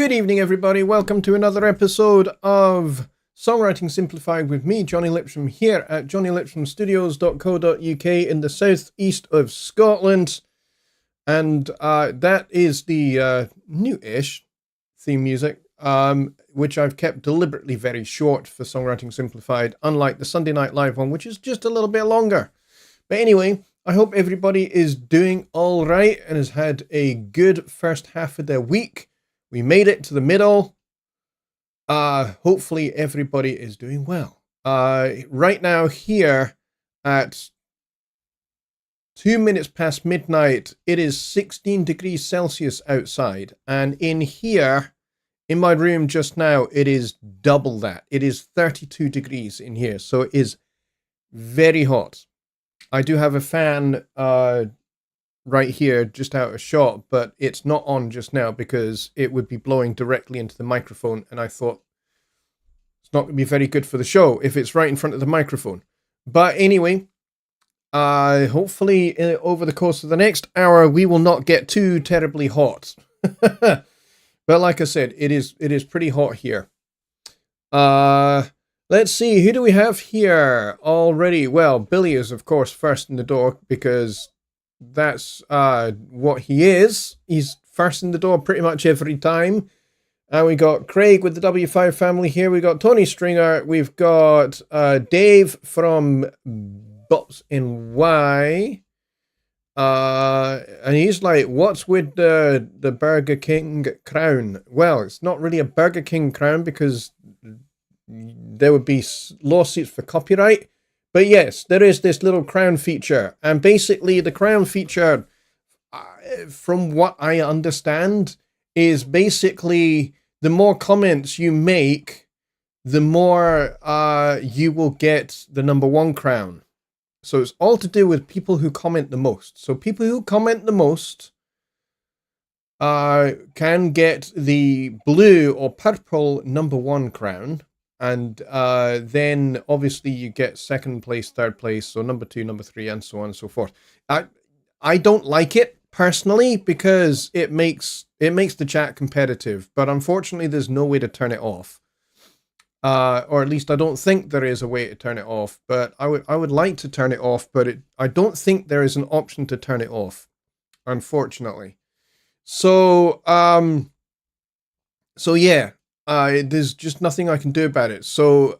Good evening, everybody. Welcome to another episode of Songwriting Simplified with me, Jonny Lipsham, here at jonnylipshamstudios.co.uk in the southeast of Scotland. And that is the new-ish theme music, which I've kept deliberately very short for Songwriting Simplified, unlike the Sunday Night Live one, which is just a little bit longer. But anyway, I hope everybody is doing all right and has had a good first half of their week. We made it to the middle. Hopefully everybody is doing well. Right now here at 2 minutes past midnight, it is 16 degrees Celsius outside. And in here, in my room just now, it is double that. It is 32 degrees in here. So it is very hot. I do have a fan right here just out of shot, but it's not on just now because it would be blowing directly into the microphone, and I thought it's not going to be very good for the show if it's right in front of the microphone. But anyway, hopefully over the course of the next hour we will not get too terribly hot. But like I said, it is pretty hot here. Let's see, who do we have here already? Well, Billy is of course first in the door because that's what he is. He's first in the door pretty much every time. And we got Craig with the W5 family here. We got Tony Stringer. We've got Dave from Bops in Y. And he's like, what's with the Burger King crown? Well, it's not really a Burger King crown because there would be lawsuits for copyright. But yes, there is this little crown feature. And basically the crown feature, from what I understand, is basically the more comments you make, the more you will get the #1 crown. So it's all to do with people who comment the most. So people who comment the most can get the blue or purple #1 crown. And then obviously you get second place, third place, so number 2, number 3, and so on and so forth. I don't like it personally because it makes the chat competitive, but unfortunately there's no way to turn it off. Or at least I don't think there is a way to turn it off. But I would like to turn it off, but I don't think there is an option to turn it off, unfortunately. So yeah. There's just nothing I can do about it. So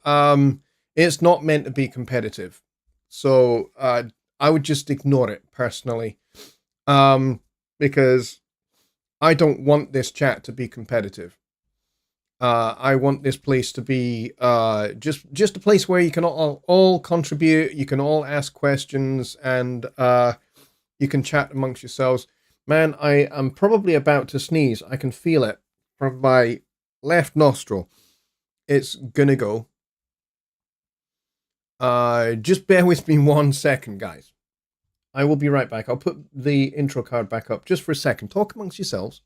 it's not meant to be competitive. So I would just ignore it personally, because I don't want this chat to be competitive. I want this place to be just a place where you can all contribute, you can all ask questions, and you can chat amongst yourselves. Man, I am probably about to sneeze. I can feel it from my left nostril. It's gonna go. Just bear with me 1 second, guys. I will be right back. I'll put the intro card back up just for a second. Talk amongst yourselves.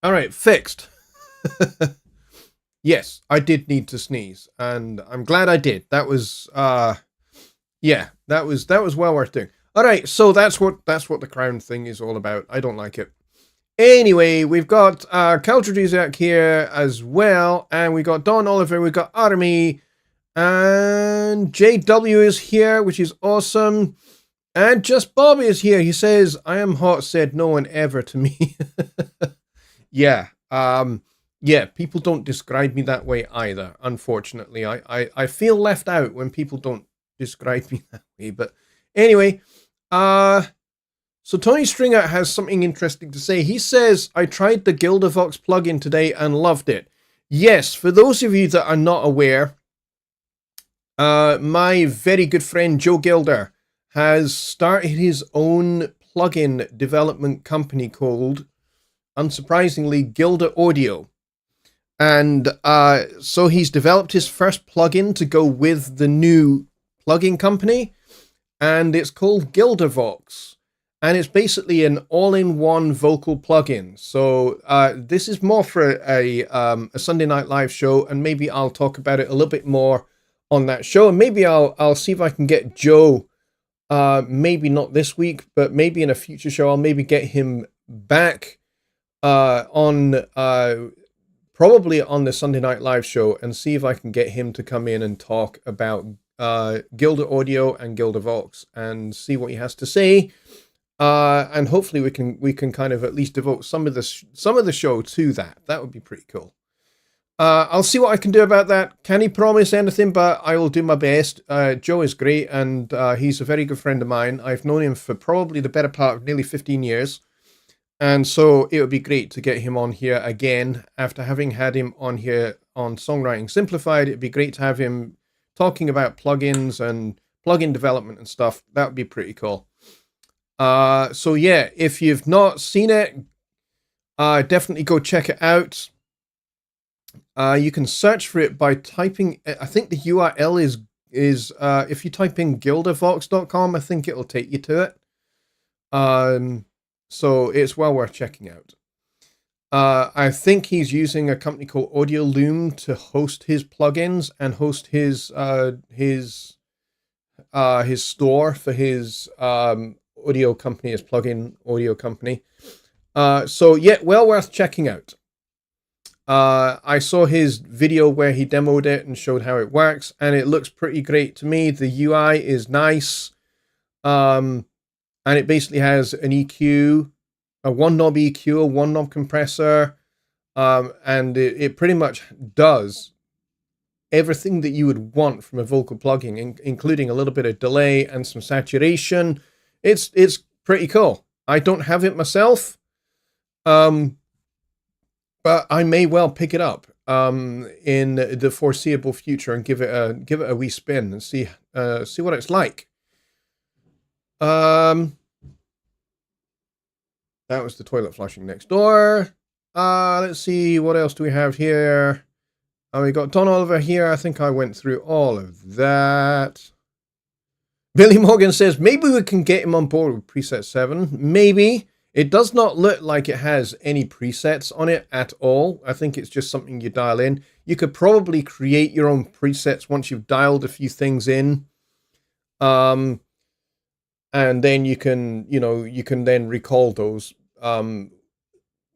All right, fixed. Yes, I did need to sneeze, and I'm glad I did. That was, yeah, that was well worth doing. All right, so that's what the crown thing is all about. I don't like it. Anyway, we've got Caltraduzak here as well, and we got Don Oliver, we got Army, and JW is here, which is awesome. And Just Bob is here. He says, "I am hot," said no one ever to me. Yeah, yeah, people don't describe me that way either, unfortunately. I feel left out when people don't describe me that way. But anyway, so Tony Stringer has something interesting to say. He says, "I tried the Gildervox plugin today and loved it." Yes, for those of you that are not aware, my very good friend Joe Gilder has started his own plugin development company called, unsurprisingly, Gilder Audio. And so he's developed his first plugin to go with the new plugin company, and it's called Gildervox. And it's basically an all-in-one vocal plugin. So this is more for a Sunday Night Live show, and maybe I'll talk about it a little bit more on that show. And maybe I'll see if I can get Joe, maybe not this week, but maybe in a future show, I'll maybe get him back on probably on the Sunday Night Live show, and see if I can get him to come in and talk about Gilder Audio and Gildervox and see what he has to say. And hopefully we can kind of at least devote some of the show to that. That would be pretty cool. I'll see what I can do about that. Can he promise anything? But I will do my best. Joe is great, and he's a very good friend of mine. I've known him for probably the better part of nearly 15 years. And so it would be great to get him on here again. After having had him on here on Songwriting Simplified, it'd be great to have him talking about plugins and plugin development and stuff. That would be pretty cool. So yeah, if you've not seen it, definitely go check it out. You can search for it by typing, I think the URL is if you type in gildervox.com, I think it'll take you to it. So it's well worth checking out. I think he's using a company called Audio Loom to host his plugins and host his store for his audio company, his plugin audio company. So yeah, well worth checking out. I saw his video where he demoed it and showed how it works, and it looks pretty great to me. The UI is nice. And it basically has an EQ, a one knob EQ, a one knob compressor, and it pretty much does everything that you would want from a vocal plugin, including a little bit of delay and some saturation. It's pretty cool. I don't have it myself, but I may well pick it up in the foreseeable future and give it a wee spin and see what it's like. That was the toilet flushing next door. Let's see, what else do we have here? We got Don Oliver here. I think I went through all of that. Billy Morgan says, maybe we can get him on board with preset 7. Maybe. It does not look like it has any presets on it at all. I think it's just something you dial in. You could probably create your own presets once you've dialed a few things in. And then you can then recall those,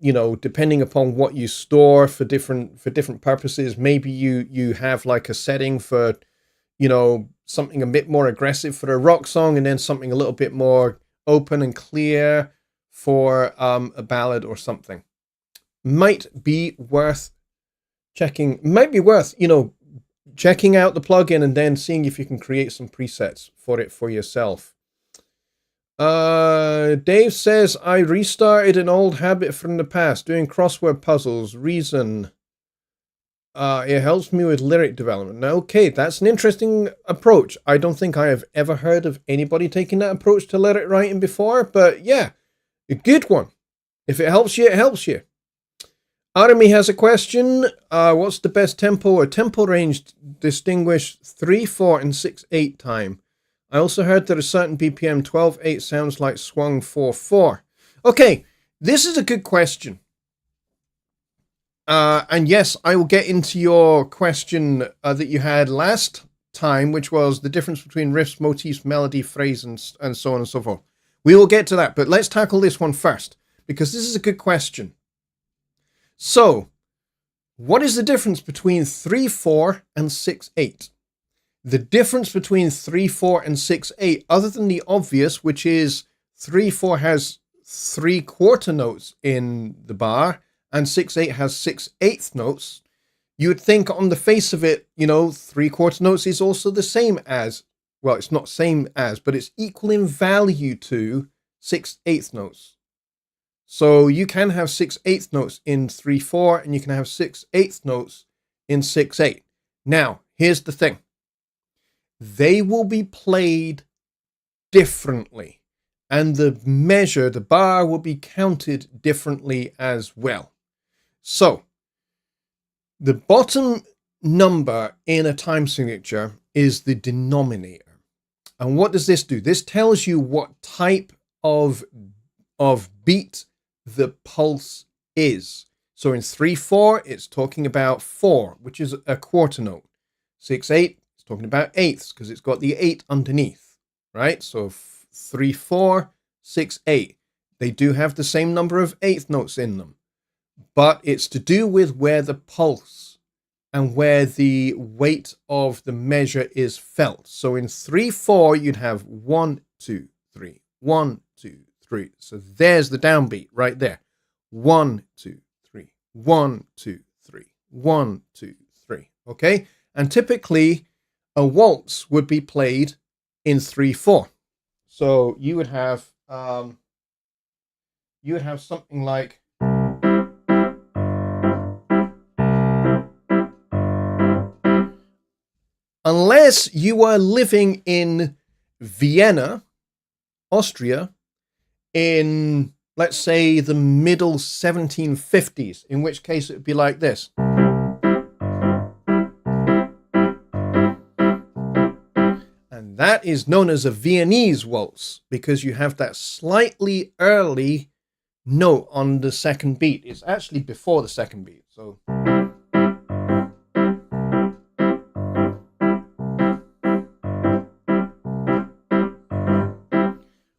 depending upon what you store for different purposes. Maybe you have like a setting for, something a bit more aggressive for a rock song, and then something a little bit more open and clear for a ballad or something. Might be worth checking. Might be worth, checking out the plugin and then seeing if you can create some presets for it for yourself. Dave says, I restarted an old habit from the past, doing crossword puzzles. Reason, it helps me with lyric development. Now, okay, that's an interesting approach. I don't think I have ever heard of anybody taking that approach to lyric writing before, but yeah, a good one. If it helps you, it helps you. Army has a question. What's the best tempo or tempo range distinguish 3/4 and 6/8 time? I also heard that a certain BPM 12/8 sounds like swung 4/4. Okay, this is a good question. And yes, I will get into your question that you had last time, which was the difference between riffs, motifs, melody, phrase, and so on and so forth. We will get to that, but let's tackle this one first, because this is a good question. So, what is the difference between 3/4 and 6/8? The difference between 3/4 and 6/8, other than the obvious, which is 3/4 has 3/4 notes in the bar and 6/8 has 6/8 notes, you would think on the face of it, 3/4 notes is also the same as, well, it's not same as, but it's equal in value to 6/8 notes. So you can have 6/8 notes in 3/4 and you can have 6/8 notes in 6/8. Now, here's the thing. They will be played differently, and the bar will be counted differently as well. So, The bottom number in a time signature is the denominator. And what does this do? This tells you what type of beat the pulse is. So in 3/4, it's talking about 4, which is a quarter note. 6/8, it's talking about eighths because it's got the 8 underneath, right? So 3/4, 6/8. They do have the same number of eighth notes in them, but it's to do with where the pulse and where the weight of the measure is felt. So in 3/4, you'd have 1, 2, 3, 1, 2, 3. So there's the downbeat right there. 1, 2, 3, 1, 2, 3, 1, 2, 3. Okay? And typically a waltz would be played in 3/4. So you would have something like, unless you are living in Vienna, Austria, in, let's say, the middle 1750s, in which case it would be like this. And that is known as a Viennese waltz because you have that slightly early note on the second beat. It's actually before the second beat. So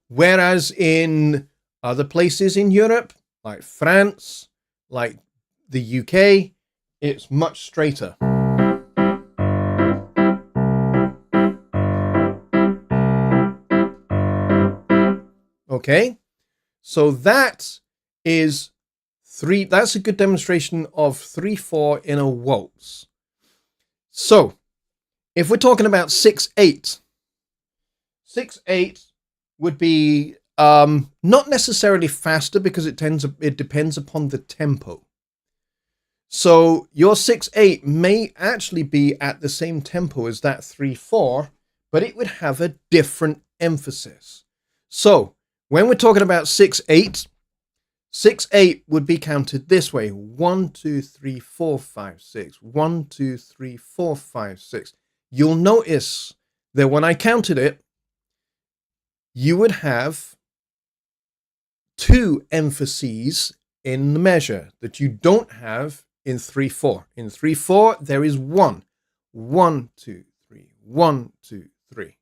whereas in other places in Europe, like France, like the UK, it's much straighter. Okay, so that is that's a good demonstration of 3/4 in a waltz. So if we're talking about 6/8, 6/8 would be not necessarily faster because it depends upon the tempo. So your 6/8 may actually be at the same tempo as that 3/4, but it would have a different emphasis. So when we're talking about 6/8, 6/8 would be counted this way: 1, 2, 3, 4, 5, 6. 1, 2, 3, 4, 5, 6. You'll notice that when I counted it, you would have 2 emphases in the measure that you don't have in 3/4. In 3/4, there is 1. 1, 2, 3. 1, 2, 3.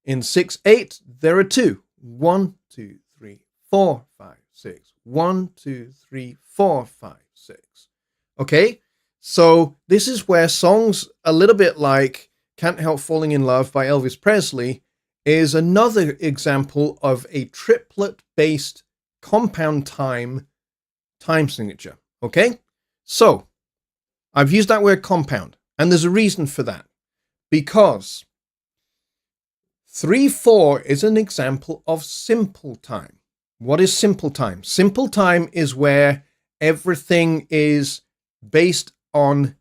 In 6/8, there are 2. 1, 2, 3, 4, 5, 6. 1, 2, 3, 4, 5, 6. Okay, so this is where songs a little bit like Can't Help Falling in Love by Elvis Presley is another example of a triplet-based compound time signature. Okay, so I've used that word compound, and there's a reason for that, because 3/4 is an example of simple time. What is simple time? Simple time is where everything is based on,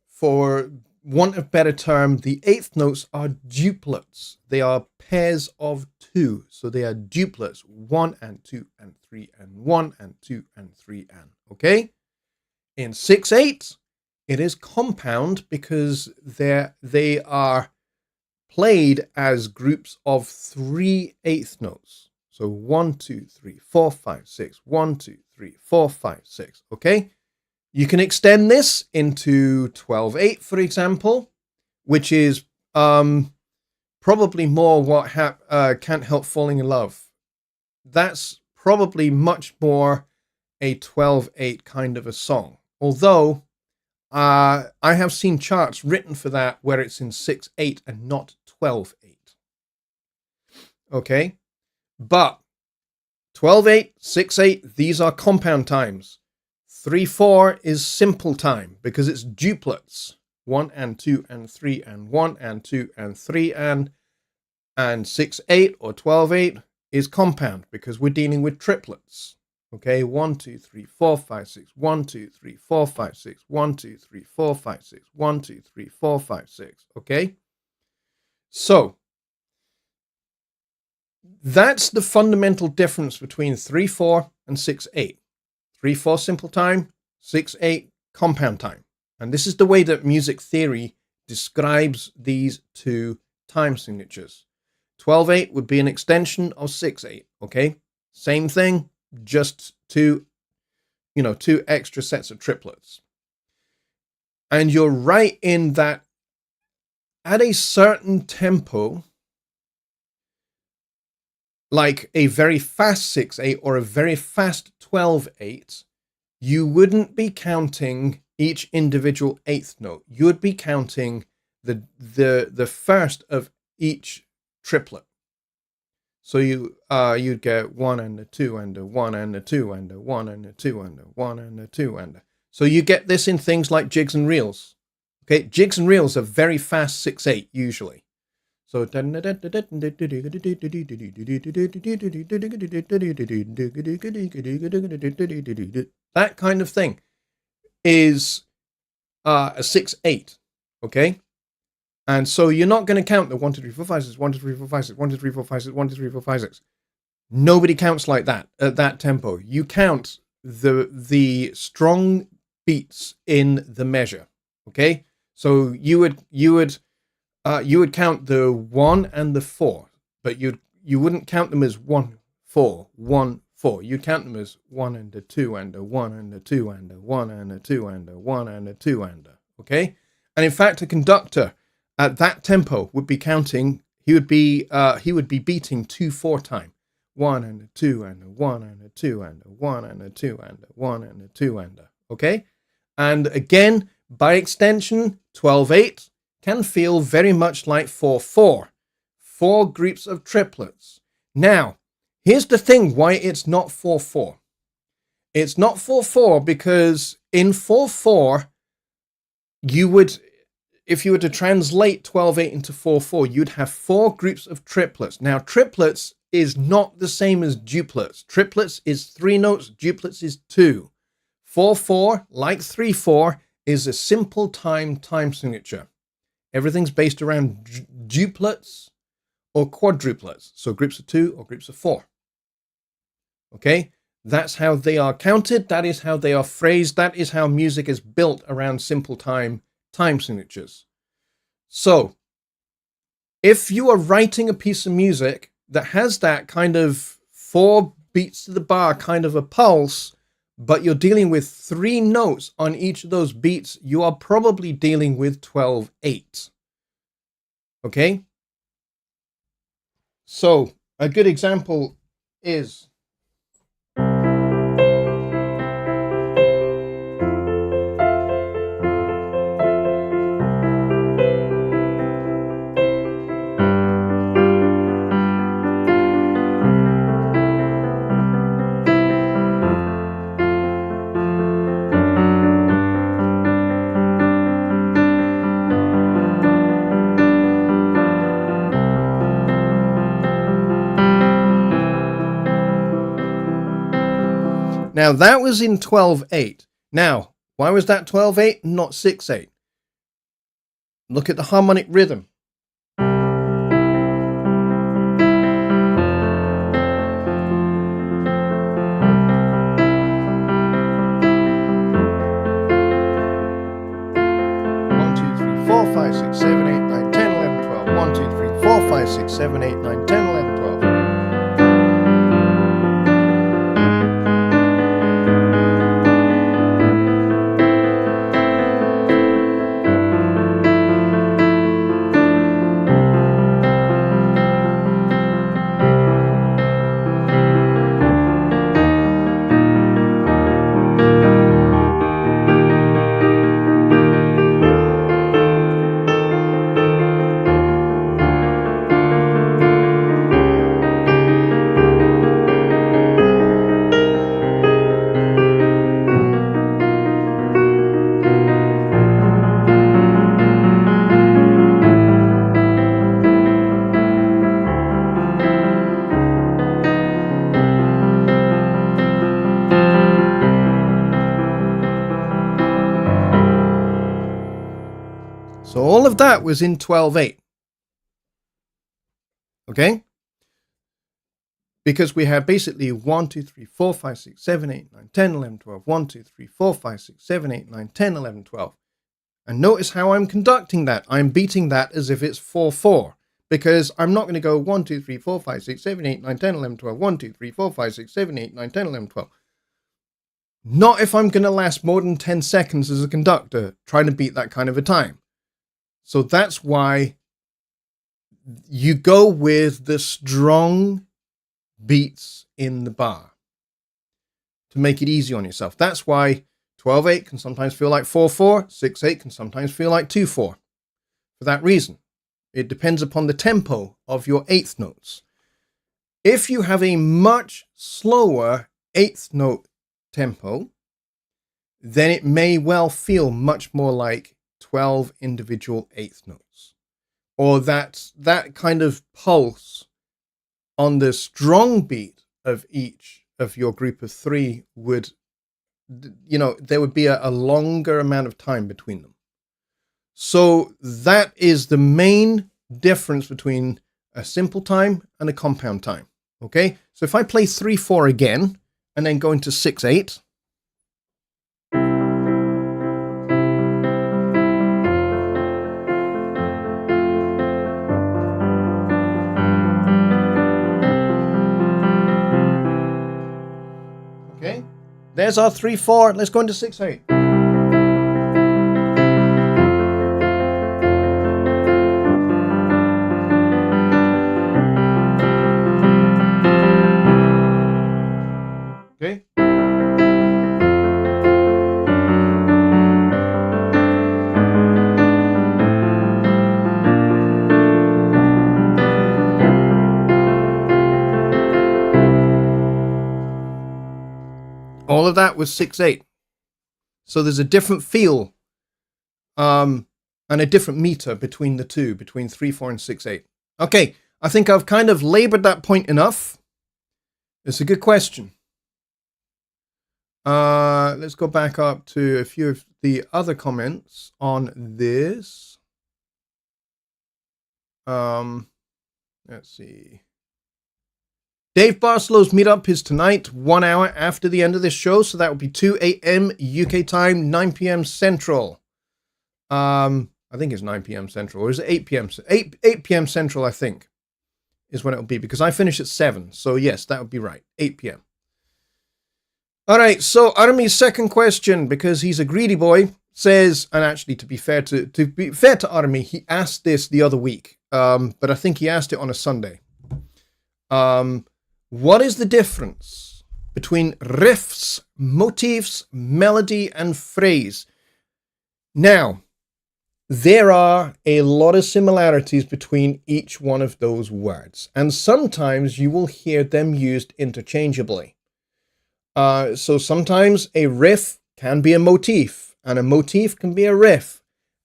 for want of a better term, the eighth notes are duplets. They are pairs of 2. So they are duplets: 1 and 2 and 3 and 1 and 2 and 3 and. Okay? In 6/8, it is compound because they are played as groups of 3 eighth notes. So 1, 2, 3, 4, 5, 6. 1, 2, 3, 4, 5, 6. Okay? You can extend this into 12/8, for example, which is probably more what Can't Help Falling in Love. That's probably much more a 12/8 kind of a song. Although I have seen charts written for that where it's in 6/8 and not 12/8. Okay, but 12/8, 6/8, these are compound times. 3/4 is simple time because it's duplets: 1 and 2 and 3 and 1 and 2 and 3 and 6/8 or 12/8 is compound because we're dealing with triplets. Okay, 1, 2, 3, 4, 5, 6. 1, 2, 3, 4, 5, 6. 1, 2, 3, 4, 5, 6. 1, 2, 3, 4, 5, 6. Okay, so that's the fundamental difference between 3/4 and 6/8. 3/4 simple time, 6/8 compound time. And this is the way that music theory describes these two time signatures. 12/8 would be an extension of 6/8, okay? Same thing, just two extra sets of triplets. And you're right in that at a certain tempo, like a very fast 6/8 or a very fast 12/8, you wouldn't be counting each individual eighth note. You would be counting the first of each triplet. So you'd get 1 and a 2 and a 1 and a 2 and a 1 and a 2 and a 1 and a 2 and a. So you get this in things like jigs and reels. Okay, jigs and reels are very fast 6/8 usually. So that kind of thing is a 6/8. Okay, and so you're not going to count the 1 2 3 4 5 6 1 2 3 4 5 6 1 2 3 4 5 6 1 2 3 4 5 6. Nobody counts like that at that tempo. You count the strong beats in the measure. Okay, so you would count the 1 and the 4, but you wouldn't count them as 1 4 1 4. You'd count them as 1 and a 2 and a 1 and a 2 and a 1 and a 2 and a 1 and a 2 and a. Okay, and in fact, a conductor at that tempo would be counting. He would be beating 2/4 time. 1 and a 2 and a 1 and a 2 and a 1 and a 2 and a 1 and a 2 and a. Okay, and again, by extension, 12/8 can feel very much like 4/4. 4 groups of triplets. Now, here's the thing why it's not 4/4. It's not 4/4 because in 4/4, you would, if you were to translate 12/8 into 4/4, you'd have 4 groups of triplets. Now, triplets is not the same as duplets. Triplets is 3 notes, duplets is 2. 4/4, like 3/4, is a simple time signature. Everything's based around duplets or quadruplets. So groups of 2 or groups of 4. Okay, that's how they are counted. That is how they are phrased. That is how music is built around simple time signatures. So if you are writing a piece of music that has that kind of 4 beats to the bar kind of a pulse, but you're dealing with 3 notes on each of those beats, you are probably dealing with 12/8. Okay? So a good example is now that was in 12/8. Now, why was that 12/8 and not 6/8? Look at the harmonic rhythm. One, 2, 3, 4, 5, 6, 7, 8, 9, 10, 11, 12. 1, 2, 3, 4, 5, 6, 7, 8, 9, 10, 11, 12. So all of that was in 12/8. Okay? because we have basically 1, 2, 3, 4, 5, 6, 7, 8, 9, 10, 11, 12. 1, 2, 3, 4, 5, 6, 7, 8, 9, 10, 11, 12. And notice how I'm conducting that. I'm beating that as if it's 4, 4. Because I'm not going to go 1, 2, 3, 4, 5, 6, 7, 8, 9, 10, 11, 12. 1, 2, 3, 4, 5, 6, 7, 8, 9, 10, 11, 12. Not if I'm going to last more than 10 seconds as a conductor trying to beat that kind of a time. So that's why you go with the strong beats in the bar to make it easy on yourself. That's why 12/8 can sometimes feel like 4/4, 6/8 can sometimes feel like 2/4. For that reason, it depends upon the tempo of your eighth notes. If you have a much slower eighth note tempo, then it may well feel much more like 12 individual eighth notes. Or that kind of pulse on the strong beat of each of your group of three would, there would be a longer amount of time between them. So that is the main difference between a simple time and a compound time. Okay, so if I play 3/4 again and then go into 6/8. Okay, there's our 3/4. Let's go into 6/8. Okay. All of that was 6/8. So there's a different feel and a different meter between the two, between 3/4 and 6/8. Okay, I think I've kind of labored that point enough. It's a good question. Let's go back up to a few of the other comments on this. Let's see. Dave Barcelow's meetup is tonight, 1 hour after the end of this show. So that would be 2 a.m. UK time, 9 p.m. Central. I think it's 9 p.m. Central, or is it 8 p.m.? 8 p.m. Central, I think, is when it will be, because I finish at 7. So yes, that would be right. 8 p.m. All right. So Army's second question, because he's a greedy boy, says, and actually to be fair to Army, he asked this the other week, but I think he asked it on a Sunday. What is the difference between riffs, motifs, melody, and phrase? Now, there are a lot of similarities between each one of those words, and sometimes you will hear them used interchangeably. So sometimes a riff can be a motif, and a motif can be a riff.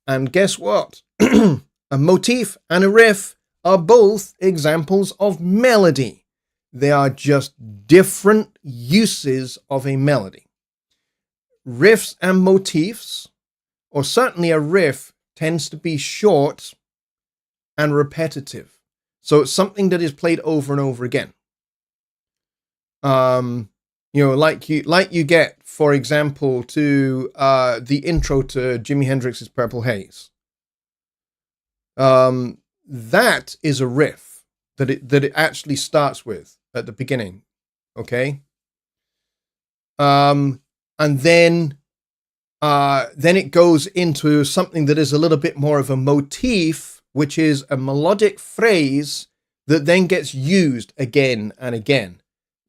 And guess what? A motif and a riff are both examples of melody. They are just different uses of a melody. Riffs and motifs, or certainly a riff, tends to be short and repetitive. So it's something that is played over and over again. Like you get, for example, to the intro to Jimi Hendrix's Purple Haze. That is a riff that it actually starts with at the beginning. Okay. And then it goes into something that is a little bit more of a motif, which is a melodic phrase that then gets used again and again.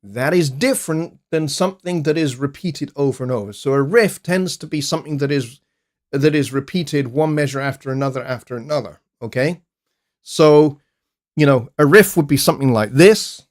That is different than something that is repeated over and over. So a riff tends to be something that is repeated one measure after another. Okay. So, a riff would be something like this.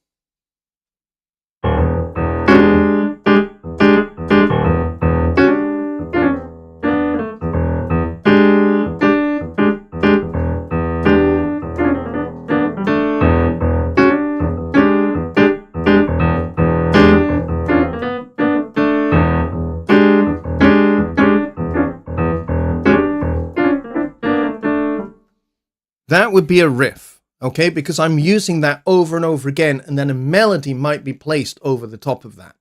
That would be a riff. Okay, because I'm using that over and over again, and then a melody might be placed over the top of that.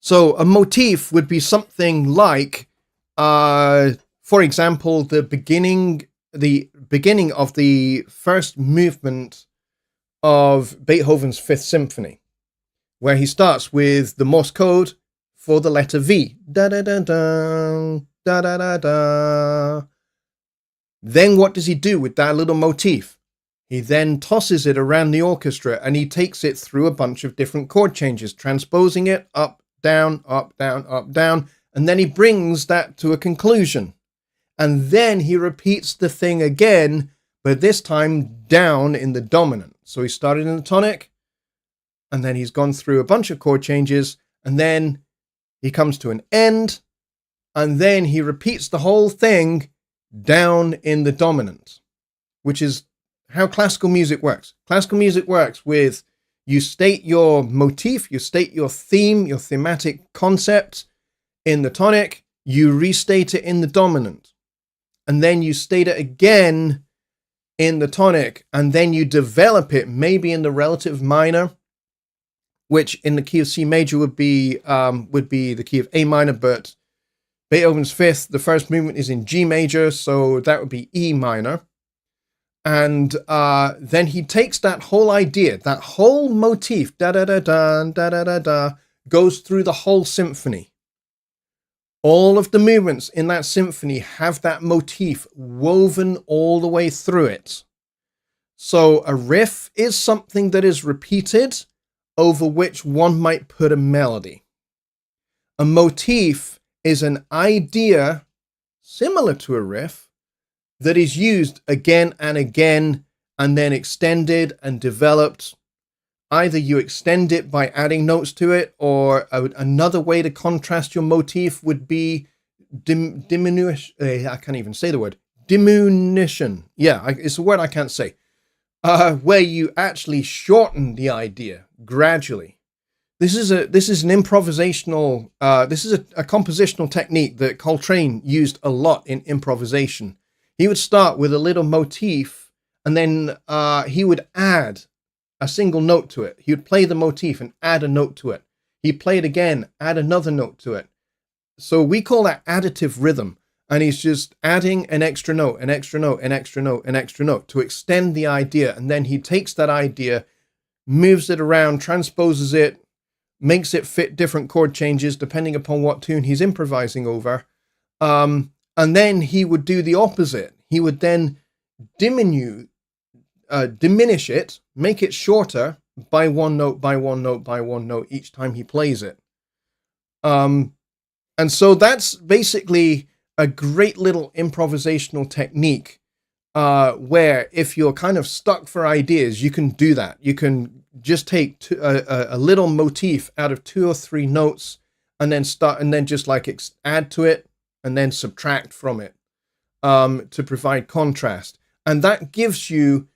So a motif would be something like, for example, the beginning of the first movement of Beethoven's Fifth Symphony, where he starts with the Morse code for the letter V. Da da da da da da da da. Then what does he do with that little motif? He then tosses it around the orchestra and he takes it through a bunch of different chord changes, transposing it up, down, up, down, up, down, and then he brings that to a conclusion. And then he repeats the thing again, but this time down in the dominant. So he started in the tonic, and then he's gone through a bunch of chord changes, and then he comes to an end, and then he repeats the whole thing down in the dominant, which is how classical music works. Classical music works with, you state your motif, you state your theme, your thematic concept in the tonic, you restate it in the dominant, and then you state it again in the tonic, and then you develop it maybe in the relative minor, which in the key of C major would be the key of A minor, but Beethoven's Fifth, the first movement is in G major, so that would be E minor. And then he takes that whole idea, that whole motif, da-da-da-da, da-da-da-da, goes through the whole symphony. All of the movements in that symphony have that motif woven all the way through it. So a riff is something that is repeated over which one might put a melody. A motif is an idea similar to a riff that is used again and again and then extended and developed. Either you extend it by adding notes to it, or another way to contrast your motif would be diminution. I can't even say the word. Diminution. Yeah, it's a word I can't say. Where you actually shorten the idea gradually. This is a compositional technique that Coltrane used a lot in improvisation. He would start with a little motif, and then he would add a single note to it. He would play the motif and add a note to it. He'd play it again, add another note to it. So we call that additive rhythm. And he's just adding an extra note, an extra note, an extra note, an extra note to extend the idea. And then he takes that idea, moves it around, transposes it, makes it fit different chord changes depending upon what tune he's improvising over. And then he would do the opposite. He would then diminish it, make it shorter by one note, by one note, by one note each time he plays it. And so that's basically a great little improvisational technique where if you're kind of stuck for ideas, you can do that. You can just take a little motif out of 2 or 3 notes and then just like add to it and then subtract from it to provide contrast. And that gives you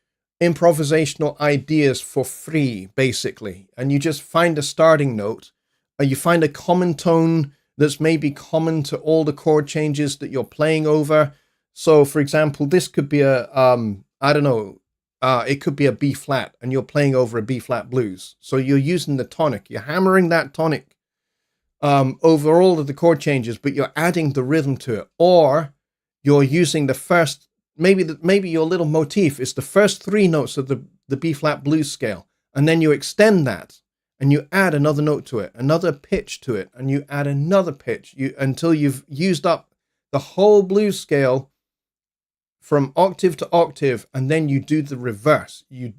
improvisational ideas for free, basically. And you just find a starting note, or you find a common tone that's maybe common to all the chord changes that you're playing over. So, for example, this could be it could be a B flat, and you're playing over a B flat blues. So you're using the tonic, you're hammering that tonic over all of the chord changes, but you're adding the rhythm to it. Or you're using the first, maybe your little motif is the first 3 notes of the B flat blues scale, and then you extend that. And you add another note to it, another pitch to it, and you add another pitch until you've used up the whole blues scale from octave to octave, and then you do the reverse. You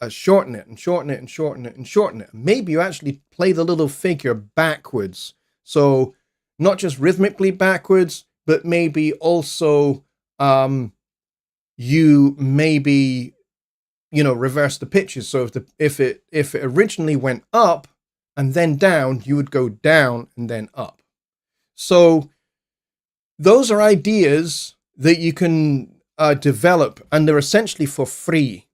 shorten it and shorten it and shorten it and shorten it. Maybe you actually play the little figure backwards. So not just rhythmically backwards, but maybe also you maybe reverse the pitches. So if it originally went up and then down, you would go down and then up. So those are ideas that you can develop, and they're essentially for free.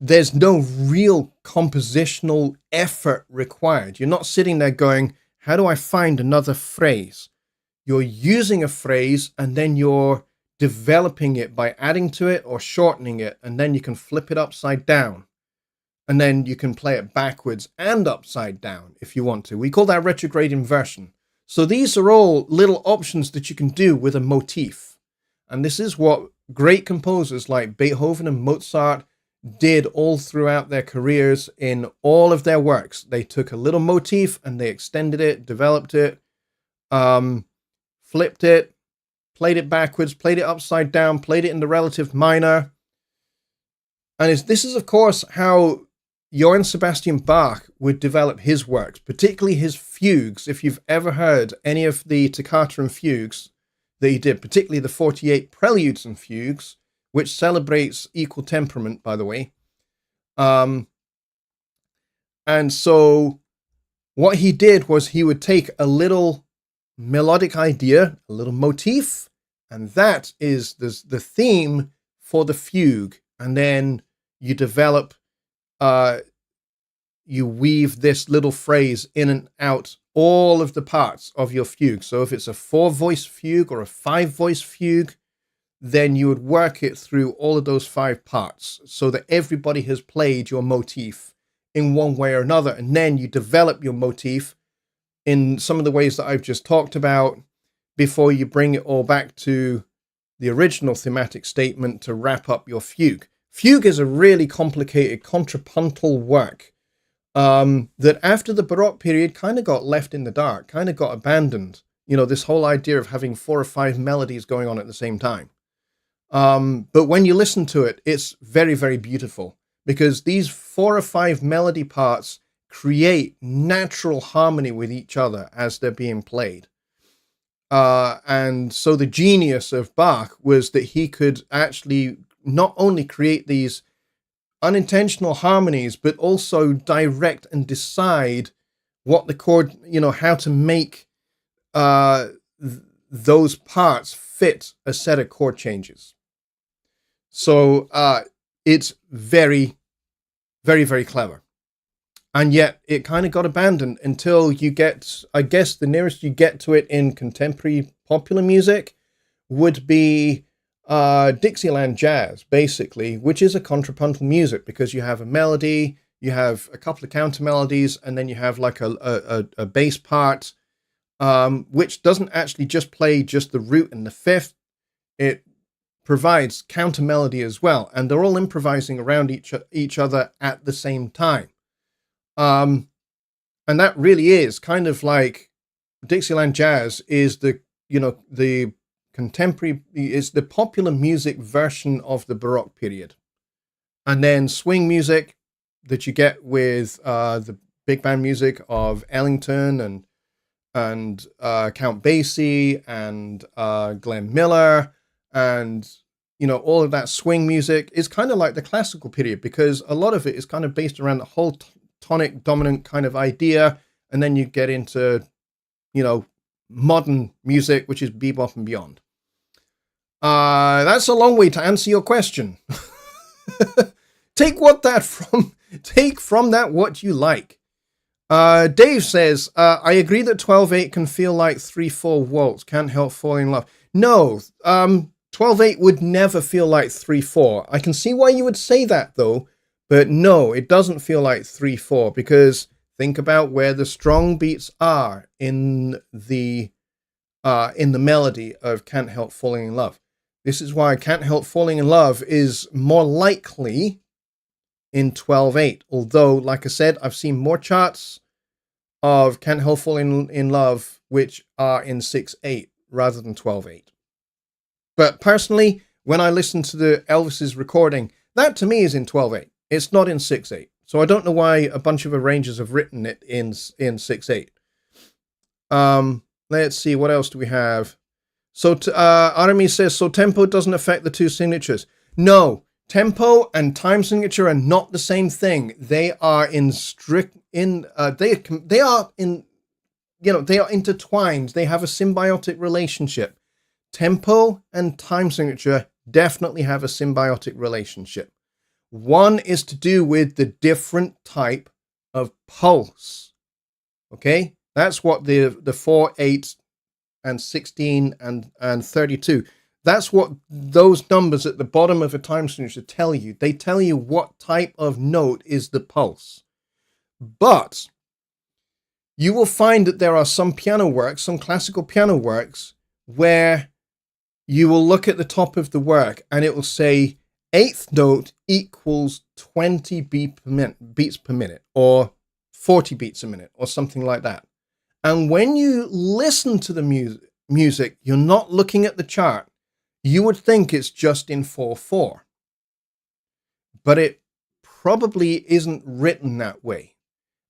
There's no real compositional effort required. You're not sitting there going, how do I find another phrase? You're using a phrase and then you're developing it by adding to it or shortening it, and then you can flip it upside down. And then you can play it backwards and upside down if you want to. We call that retrograde inversion. So these are all little options that you can do with a motif. And this is what great composers like Beethoven and Mozart did all throughout their careers in all of their works. They took a little motif and they extended it, developed it, flipped it, played it backwards, played it upside down, played it in the relative minor. And this is, of course, how Johann Sebastian Bach would develop his works, particularly his fugues. If you've ever heard any of the toccata and fugues that he did, particularly the 48 preludes and fugues, which celebrates equal temperament, by the way. And so what he did was he would take a little melodic idea, a little motif, and that is the theme for the fugue. And then you develop, you weave this little phrase in and out all of the parts of your fugue. So if it's a 4-voice fugue or a 5-voice fugue, then you would work it through all of those 5 parts so that everybody has played your motif in one way or another. And then you develop your motif in some of the ways that I've just talked about before you bring it all back to the original thematic statement to wrap up your fugue. Fugue is a really complicated contrapuntal work that after the Baroque period kind of got left in the dark, kind of got abandoned. You know, this whole idea of having 4 or 5 melodies going on at the same time. But when you listen to it, it's very, very beautiful because these 4 or 5 melody parts create natural harmony with each other as they're being played. And so the genius of Bach was that he could actually not only create these unintentional harmonies, but also direct and decide what the chord, you know, how to make those parts fit a set of chord changes. So it's very, very, very clever. And yet it kind of got abandoned until you get, I guess the nearest you get to it in contemporary popular music would be Dixieland jazz, basically, which is a contrapuntal music because you have a melody, you have a couple of counter melodies, and then you have like a bass part, which doesn't actually just play just the root and the fifth. It provides counter melody as well, and they're all improvising around each other at the same time. And that really is kind of like Dixieland jazz is the contemporary, is the popular music version of the Baroque period. And then swing music that you get with the big band music of Ellington and Count Basie and Glenn Miller and, you know, all of that swing music is kind of like the classical period because a lot of it is kind of based around the whole tonic dominant kind of idea. And then you get into, you know, modern music, which is bebop and beyond. That's a long way to answer your question. Take from that what you like. Dave says, I agree that 12/8 can feel like 3/4 waltz. Can't help falling in love. No, 12/8 would never feel like 3/4. I can see why you would say that though, but no, it doesn't feel like 3/4 because think about where the strong beats are in the melody of Can't Help Falling in Love. This is why Can't Help Falling in Love is more likely in 12/8. Although, like I said, I've seen more charts of Can't Help Falling in Love which are in 6/8 rather than 12/8. But personally, when I listen to the Elvis's recording, that to me is in 12/8. It's not in 6/8. So I don't know why a bunch of arrangers have written it in 6/8. Let's see, what else do we have? So Aramis says, so tempo doesn't affect the two signatures. No, tempo and time signature are not the same thing. They are they are intertwined. They have a symbiotic relationship. Tempo and time signature definitely have a symbiotic relationship. One is to do with the different type of pulse. Okay? That's what the 4, 8, and 16 and 32. That's what those numbers at the bottom of a time signature tell you. They tell you what type of note is the pulse. But you will find that there are some piano works, some classical piano works, where you will look at the top of the work and it will say eighth note equals 20 beats per minute, or 40 beats a minute, or something like that. And when you listen to the music, you're not looking at the chart. You would think it's just in 4/4. But it probably isn't written that way.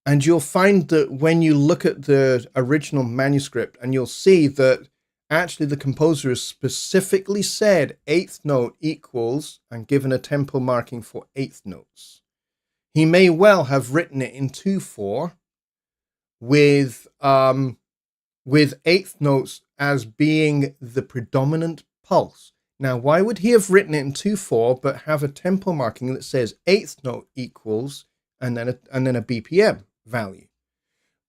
And you'll find that when you look at the original manuscript, and you'll see that actually the composer has specifically said eighth note equals, and given a tempo marking for eighth notes. He may well have written it in 2/4 with eighth notes as being the predominant pulse. Now, why would he have written it in 2/4 but have a tempo marking that says eighth note equals and then a BPM value?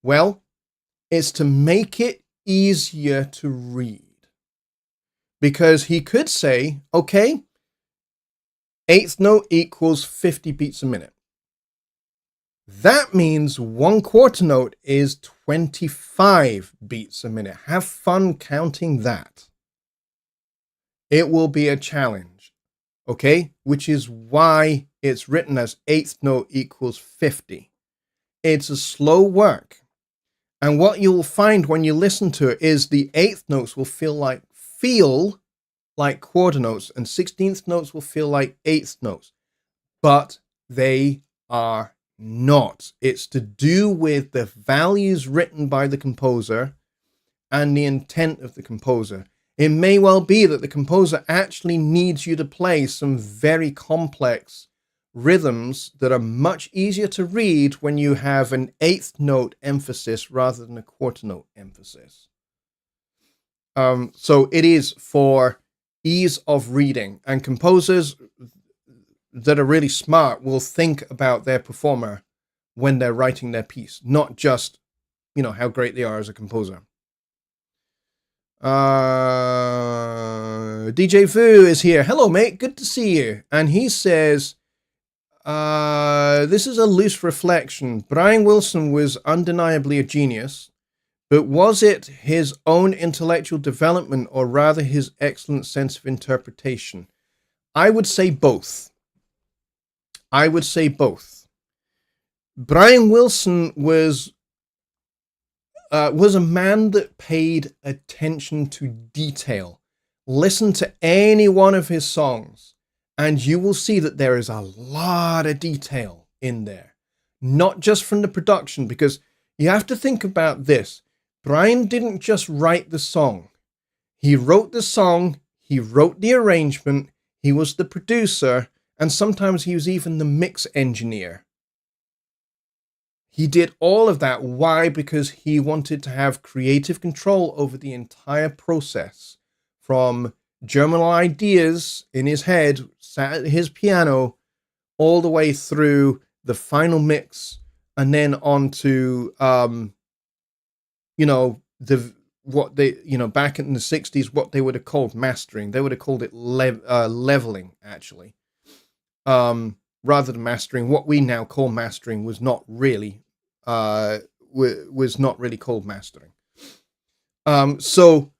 Well, it's to make it easier to read, because he could say, okay, eighth note equals 50 beats a minute. That means 1/4 note is 25 beats a minute. Have fun counting that. It will be a challenge, okay? Which is why it's written as eighth note equals 50. It's a slow work. And what you'll find when you listen to it is the eighth notes will feel like quarter notes, and 16th notes will feel like eighth notes. But they are not. It's to do with the values written by the composer and the intent of the composer. It may well be that the composer actually needs you to play some very complex rhythms that are much easier to read when you have an eighth note emphasis rather than a quarter note emphasis. So it is for ease of reading, and composers that are really smart will think about their performer when they're writing their piece, not just, how great they are as a composer. DJ Vu is here. Hello, mate. Good to see you. And he says, this is a loose reflection. Brian Wilson was undeniably a genius, but was it his own intellectual development or rather his excellent sense of interpretation? I would say both. Brian Wilson was a man that paid attention to detail. Listen to any one of his songs, and you will see that there is a lot of detail in there. Not just from the production, because you have to think about this. Brian didn't just write the song. He wrote the song, he wrote the arrangement, he was the producer, and sometimes he was even the mix engineer. He did all of that. Why? Because he wanted to have creative control over the entire process, from germinal ideas in his head, sat at his piano, all the way through the final mix, and then on to, back in the 60s, what they would have called mastering. They would have called it leveling, actually. Rather than mastering. What we now call mastering was not really called mastering. So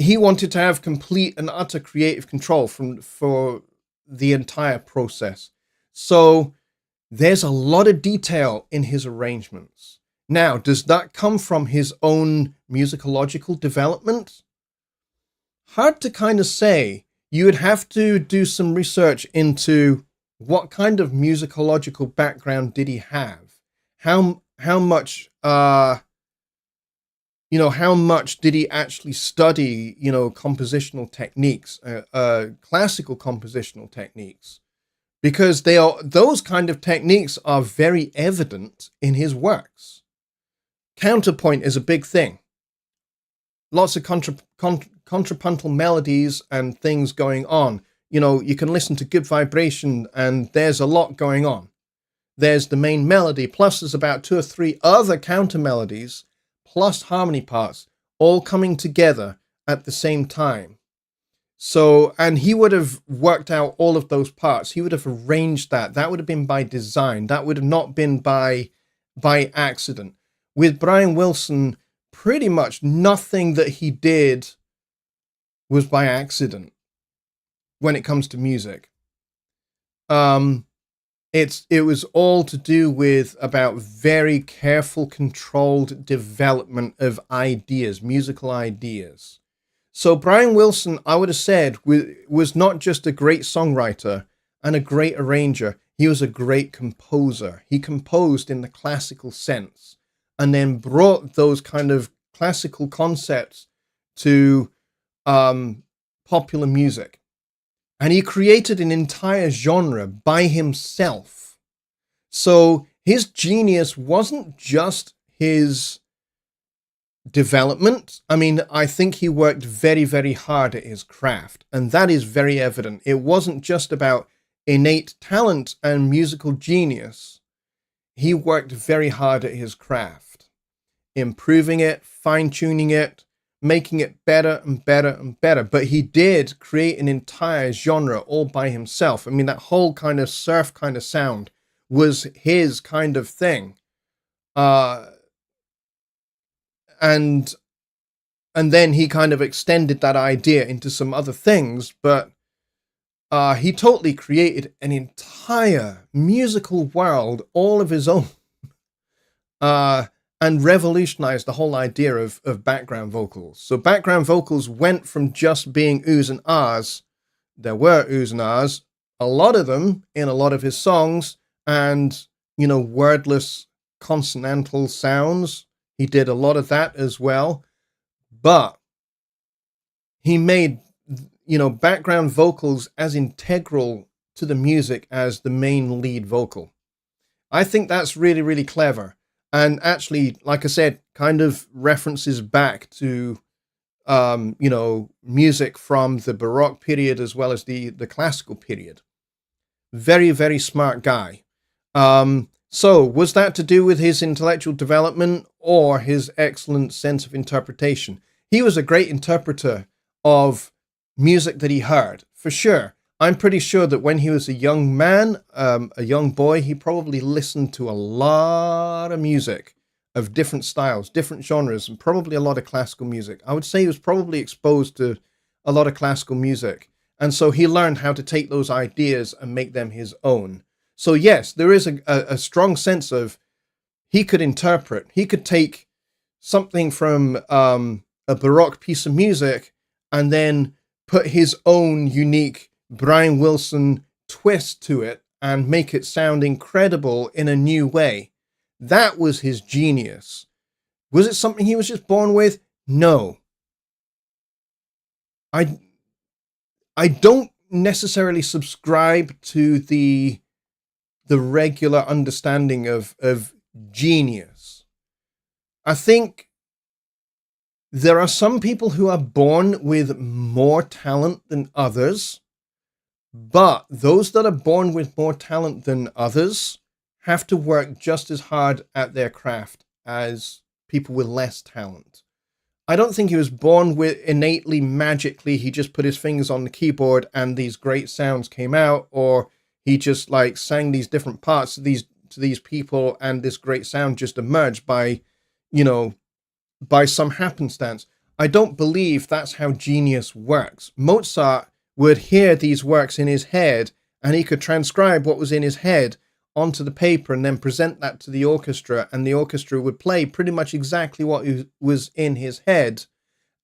he wanted to have complete and utter creative control for the entire process. So there's a lot of detail in his arrangements. Now, does that come from his own musicological development? Hard to kind of say. You would have to do some research into what kind of musicological background did he have? How much did he actually study, compositional techniques, classical compositional techniques? Because those kind of techniques are very evident in his works. Counterpoint is a big thing. Lots of contrapuntal melodies and things going on. You can listen to Good Vibration and there's a lot going on. There's the main melody, plus there's about 2 or 3 other counter melodies, plus harmony parts, all coming together at the same time. So, and he would have worked out all of those parts. He would have arranged that. That would have been by design. That would have not been by accident. With Brian Wilson, pretty much nothing that he did was by accident when it comes to music. It was all to do with about very careful, controlled development of ideas, musical ideas. So Brian Wilson, I would have said, was not just a great songwriter and a great arranger. He was a great composer. He composed in the classical sense and then brought those kind of classical concepts to popular music. And he created an entire genre by himself. So his genius wasn't just his development. I mean, I think he worked very, very hard at his craft, and that is very evident. It wasn't just about innate talent and musical genius. He worked very hard at his craft, improving it, fine-tuning it, making it better and better and better. But he did create an entire genre all by himself. I mean, that whole kind of surf kind of sound was his kind of thing. And then he kind of extended that idea into some other things, but he totally created an entire musical world all of his own, and revolutionized the whole idea of background vocals. So background vocals went from just being oohs and ahs. There were oohs and ahs, a lot of them in a lot of his songs, and, wordless consonantal sounds. He did a lot of that as well. But he made, background vocals as integral to the music as the main lead vocal. I think that's really, really clever. And actually, like I said, kind of references back to, music from the Baroque period as well as the classical period. Very, very smart guy. So was that to do with his intellectual development or his excellent sense of interpretation? He was a great interpreter of music that he heard, for sure. I'm pretty sure that when he was a young man, a young boy, he probably listened to a lot of music of different styles, different genres, and probably a lot of classical music. I would say he was probably exposed to a lot of classical music. And so he learned how to take those ideas and make them his own. So yes, there is a strong sense of he could interpret. He could take something from a Baroque piece of music and then put his own unique Brian Wilson twist to it and make it sound incredible in a new way. That was his genius. Was it something he was just born with? No. I don't necessarily subscribe to the regular understanding of genius. I think there are some people who are born with more talent than others, but those that are born with more talent than others have to work just as hard at their craft as people with less talent. I don't think he was born with innately, magically, he just put his fingers on the keyboard and these great sounds came out, or he just sang these different parts to these people and this great sound just emerged by some happenstance. I don't believe that's how genius works. Mozart would hear these works in his head and he could transcribe what was in his head onto the paper and then present that to the orchestra, and the orchestra would play pretty much exactly what was in his head.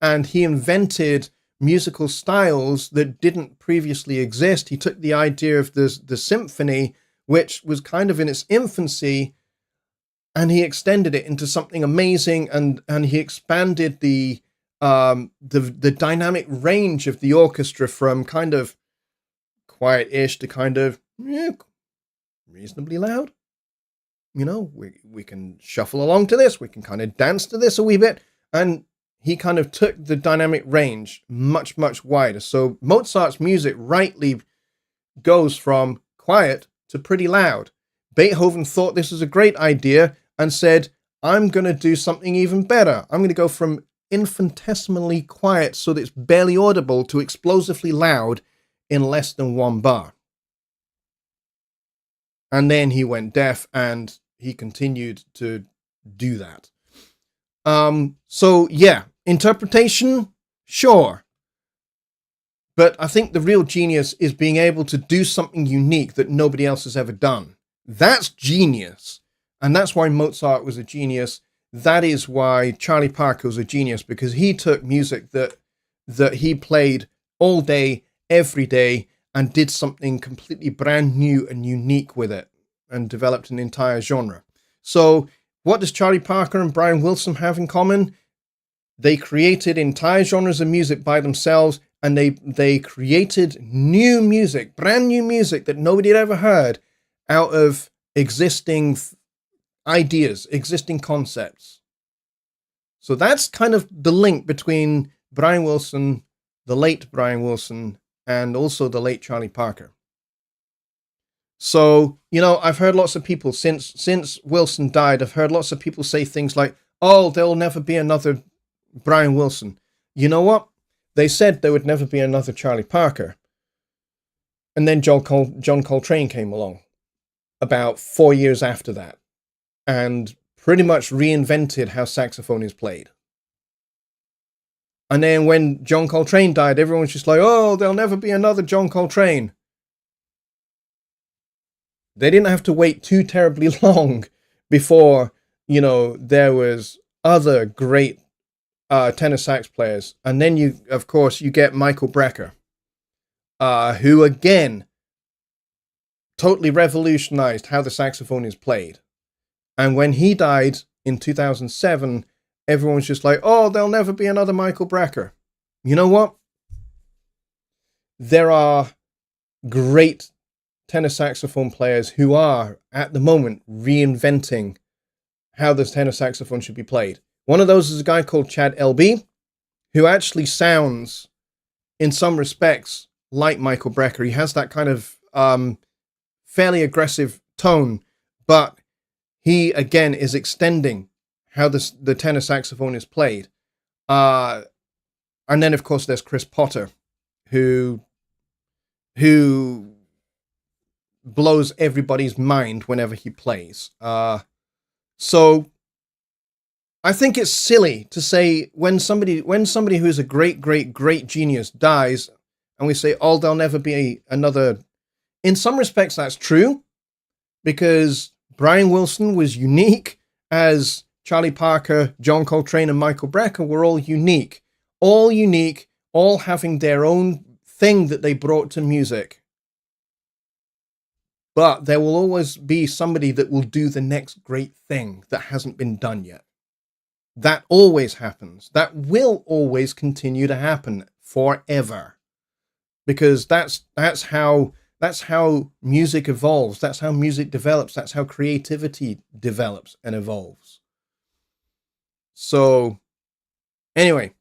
And he invented musical styles that didn't previously exist. He took the idea of the symphony, which was kind of in its infancy, and he extended it into something amazing, and he expanded the dynamic range of the orchestra from kind of quiet-ish to kind of reasonably loud. We can shuffle along to this, we can kind of dance to this a wee bit, and he kind of took the dynamic range much, much wider. So Mozart's music rightly goes from quiet to pretty loud. Beethoven thought this was a great idea and said, I'm going to do something even better. I'm going to go from infinitesimally quiet so that it's barely audible to explosively loud in less than one bar. And then he went deaf and he continued to do that. So yeah, interpretation, sure. But I think the real genius is being able to do something unique that nobody else has ever done. That's genius. And that's why Mozart was a genius. That is why Charlie Parker was a genius, because he took music that he played all day, every day, and did something completely brand new and unique with it and developed an entire genre. So what does Charlie Parker and Brian Wilson have in common? They created entire genres of music by themselves, and they created new music, brand new music that nobody had ever heard out of existing ideas, existing concepts. So that's kind of the link between Brian Wilson, the late Brian Wilson, and also the late Charlie Parker. So, you know, I've heard lots of people since Wilson died, I've heard lots of people say things like, oh, there'll never be another Brian Wilson. You know what? They said there would never be another Charlie Parker. And then John Coltrane came along about 4 years after that and pretty much reinvented how saxophone is played. And then when John Coltrane died, everyone's just like, oh, there'll never be another John Coltrane. They didn't have to wait too terribly long before, you know, there was other great tenor sax players. And then you get Michael Brecker, who again totally revolutionized how the saxophone is played. And when he died in 2007, everyone's just like, oh, there'll never be another Michael Brecker. You know what? There are great tenor saxophone players who are, at the moment, reinventing how the tenor saxophone should be played. One of those is a guy called Chad Elby, who actually sounds, in some respects, like Michael Brecker. He has that kind of fairly aggressive tone, but he, again, is extending how the tenor saxophone is played. And then, of course, there's Chris Potter, who blows everybody's mind whenever he plays. So I think it's silly to say when somebody who is a great genius dies, and we say, oh, there'll never be another. In some respects, that's true, because Brian Wilson was unique, as Charlie Parker, John Coltrane, and Michael Brecker were all unique, all having their own thing that they brought to music. But there will always be somebody that will do the next great thing that hasn't been done yet. That always happens. That will always continue to happen forever. Because that's how music evolves. That's how music develops. That's how creativity develops and evolves. So, anyway,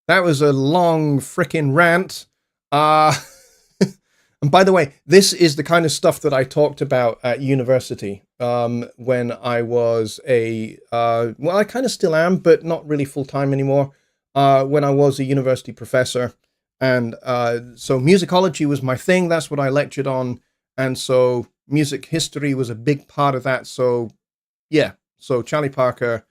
that was a long frickin' rant. And by the way, this is the kind of stuff that I talked about at university when I was I kind of still am, but not really full-time anymore, when I was a university professor. And so musicology was my thing. That's what I lectured on. And so music history was a big part of that. So, yeah. So Charlie Parker,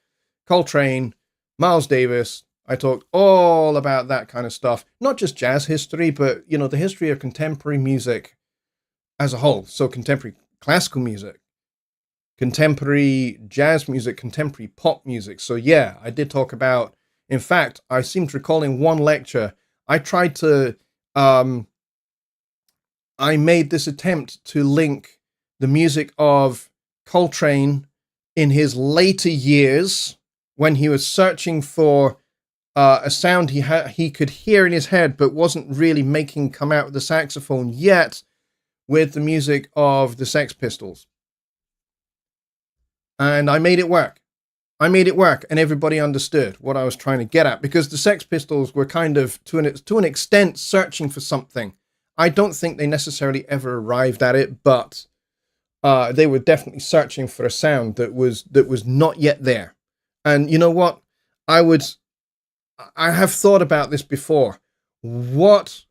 Coltrane, Miles Davis. I talked all about that kind of stuff. Not just jazz history, but, you know, the history of contemporary music as a whole. So contemporary classical music, contemporary jazz music, contemporary pop music. So, yeah, I did talk about, in fact, I seem to recall in one lecture, I tried to, I made this attempt to link the music of Coltrane in his later years when he was searching for a sound he could hear in his head but wasn't really making come out of the saxophone yet, with the music of the Sex Pistols. And I made it work. And everybody understood what I was trying to get at, because the Sex Pistols were kind of, to an extent, searching for something. I don't think they necessarily ever arrived at it, but they were definitely searching for a sound that was not yet there. And you know what? I have thought about this before. What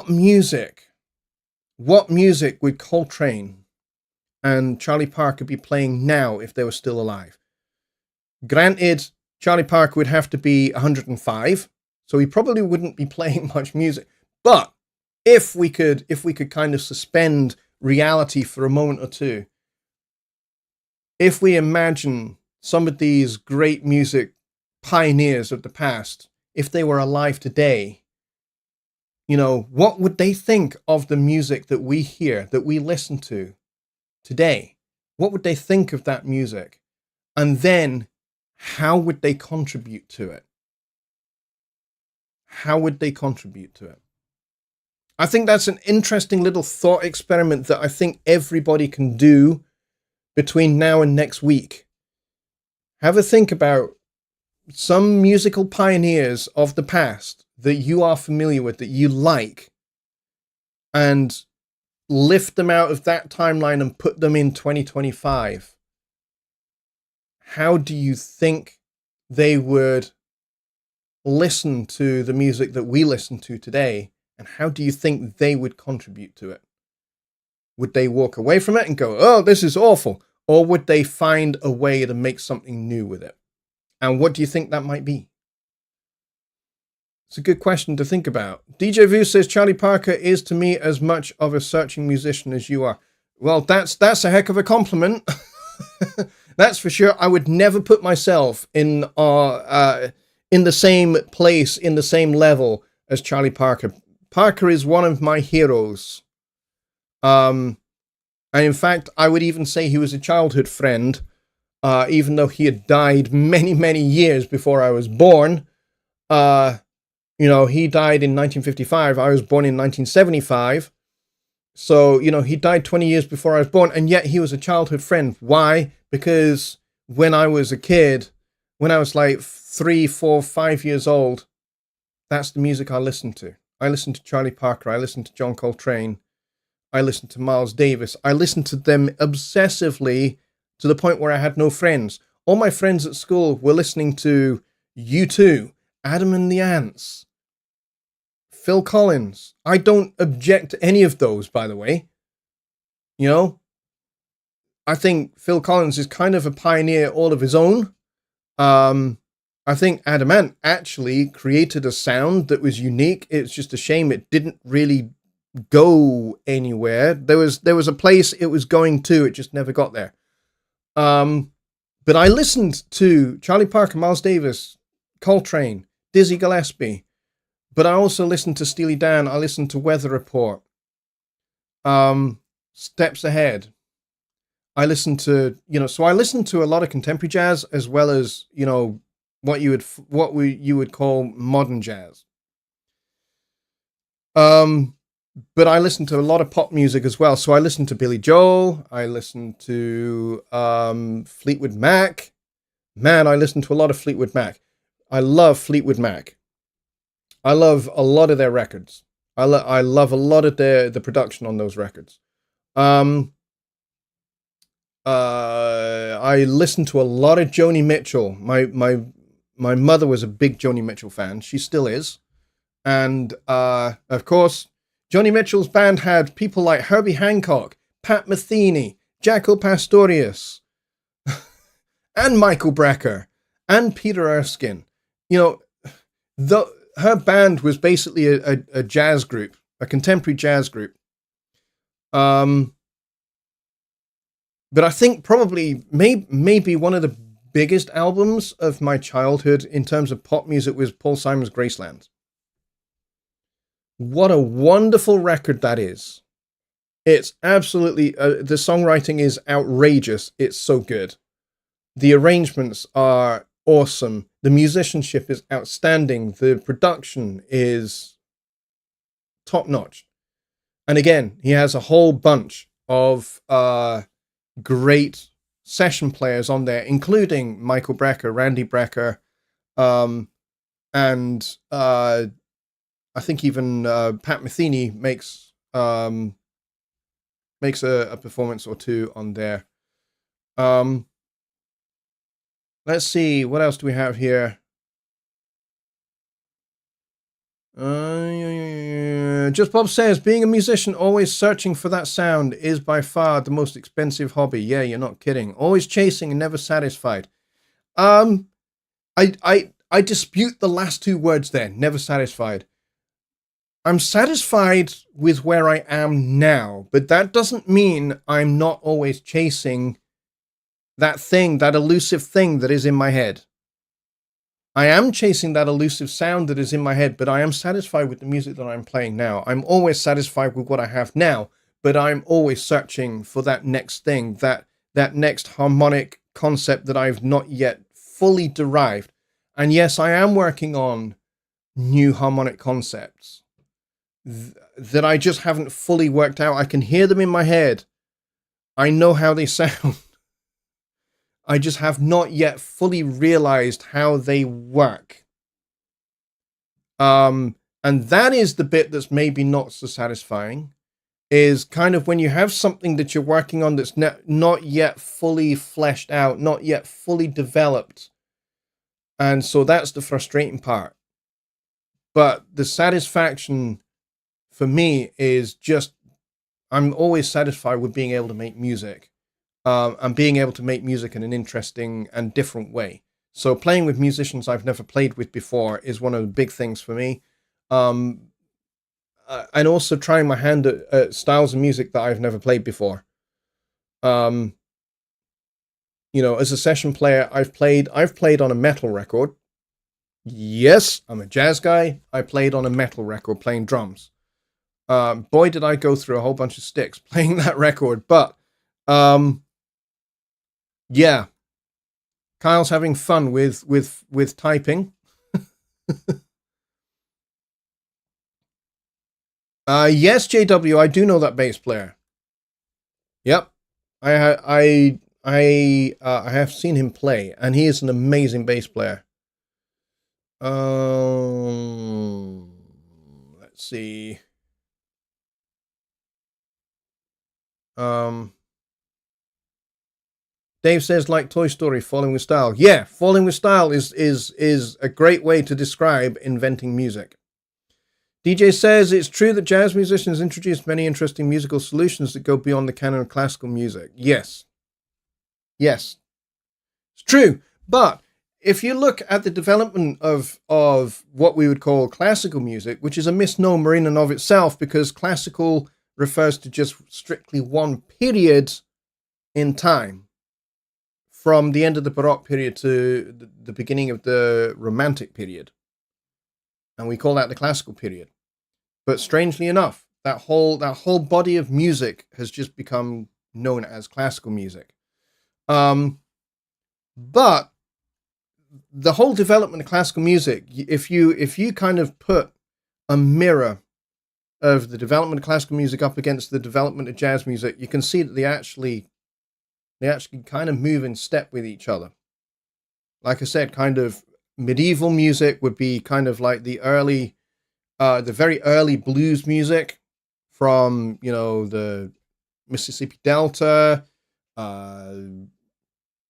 music would Coltrane and Charlie Parker be playing now if they were still alive? Granted, Charlie Parker would have to be 105, so he probably wouldn't be playing much music. But if we could kind of suspend reality for a moment or two, if we imagine some of these great music pioneers of the past, if they were alive today, what would they think of the music that we hear, that we listen to today? What would they think of that music? And then how would they contribute to it? How would they contribute to it? I think that's an interesting little thought experiment that I think everybody can do between now and next week. Have a think about some musical pioneers of the past that you are familiar with, that you like, and lift them out of that timeline and put them in 2025. How do you think they would listen to the music that we listen to today? And how do you think they would contribute to it? Would they walk away from it and go, oh, this is awful? Or would they find a way to make something new with it? And what do you think that might be? It's a good question to think about. DJ Vu says, Charlie Parker is to me as much of a searching musician as you are. Well, that's a heck of a compliment. That's for sure. I would never put myself in the same place, in the same level as Charlie Parker. Parker is one of my heroes. And in fact, I would even say he was a childhood friend, even though he had died many, many years before I was born. He died in 1955. I was born in 1975. So, he died 20 years before I was born, and yet he was a childhood friend. Why? Because when I was a kid, when I was like 3, 4, 5 years old, that's the music I listened to. I listened to Charlie Parker. I listened to John Coltrane. I listened to Miles Davis. I listened to them obsessively to the point where I had no friends. All my friends at school were listening to U2, Adam and the Ants, Phil Collins. I don't object to any of those, by the way. I think Phil Collins is kind of a pioneer all of his own. I think Adam Ant actually created a sound that was unique. It's just a shame it didn't really go anywhere. There was a place it was going to, it just never got there. But I listened to Charlie Parker, Miles Davis, Coltrane, Dizzy Gillespie, but I also listened to Steely Dan. I listened to Weather Report, Steps Ahead. I listened to, so I listened to a lot of contemporary jazz as well as, what you would call modern jazz. But I listened to a lot of pop music as well. So I listened to Billy Joel. I listened to Fleetwood Mac. Man, I listened to a lot of Fleetwood Mac. I love Fleetwood Mac. I love a lot of their records. I love a lot of the production on those records. I listened to a lot of Joni Mitchell. My mother was a big Joni Mitchell fan. She still is. And of course, Joni Mitchell's band had people like Herbie Hancock, Pat Metheny, Jaco Pastorius, and Michael Brecker, and Peter Erskine. Her band was basically a jazz group, a contemporary jazz group. But I think probably maybe one of the biggest albums of my childhood in terms of pop music was Paul Simon's Graceland. What a wonderful record that is. It's absolutely, the songwriting is outrageous. It's so good. The arrangements are awesome. The musicianship is outstanding. The production is top notch. And again, he has a whole bunch of great session players on there, including Michael Brecker, Randy Brecker, and I think even Pat Metheny makes a performance or two on there. Let's Let's see, what else do we have here? Just Bob says, being a musician, always searching for that sound is by far the most expensive hobby. Yeah, you're not kidding. Always chasing and never satisfied. I dispute the last two words there. Never satisfied. I'm satisfied with where I am now, but that doesn't mean I'm not always chasing that thing, that elusive thing that is in my head. I am chasing that elusive sound that is in my head, but I am satisfied with the music that I'm playing now. I'm always satisfied with what I have now, but I'm always searching for that next thing, that next harmonic concept that I've not yet fully derived. And yes, I am working on new harmonic concepts that I just haven't fully worked out. I can hear them in my head. I know how they sound. I just have not yet fully realized how they work. And that is the bit that's maybe not so satisfying, is kind of when you have something that you're working on that's not yet fully fleshed out, not yet fully developed. And so that's the frustrating part. But the satisfaction for me is just, I'm always satisfied with being able to make music. And being able to make music in an interesting and different way. So playing with musicians I've never played with before is one of the big things for me. And also trying my hand at styles of music that I've never played before. You know, as a session player, I've played on a metal record. Yes, I'm a jazz guy. I played on a metal record playing drums. Boy, did I go through a whole bunch of sticks playing that record. But yeah, Kyle's having fun with typing. Yes, JW, I do know that bass player. Yep, I have seen him play, and he is an amazing bass player. Let's see. Dave says, like Toy Story, falling with style. Yeah, falling with style is a great way to describe inventing music. DJ says, it's true that jazz musicians introduced many interesting musical solutions that go beyond the canon of classical music. Yes. Yes. It's true. But if you look at the development of what we would call classical music, which is a misnomer in and of itself, because classical refers to just strictly one period in time, from the end of the Baroque period to the beginning of the Romantic period. And we call that the classical period. But strangely enough, that whole body of music has just become known as classical music. But the whole development of classical music, if you kind of put a mirror of the development of classical music up against the development of jazz music, you can see that they actually kind of move in step with each other. Like I said, kind of medieval music would be kind of like the very early blues music from, you know, the Mississippi Delta,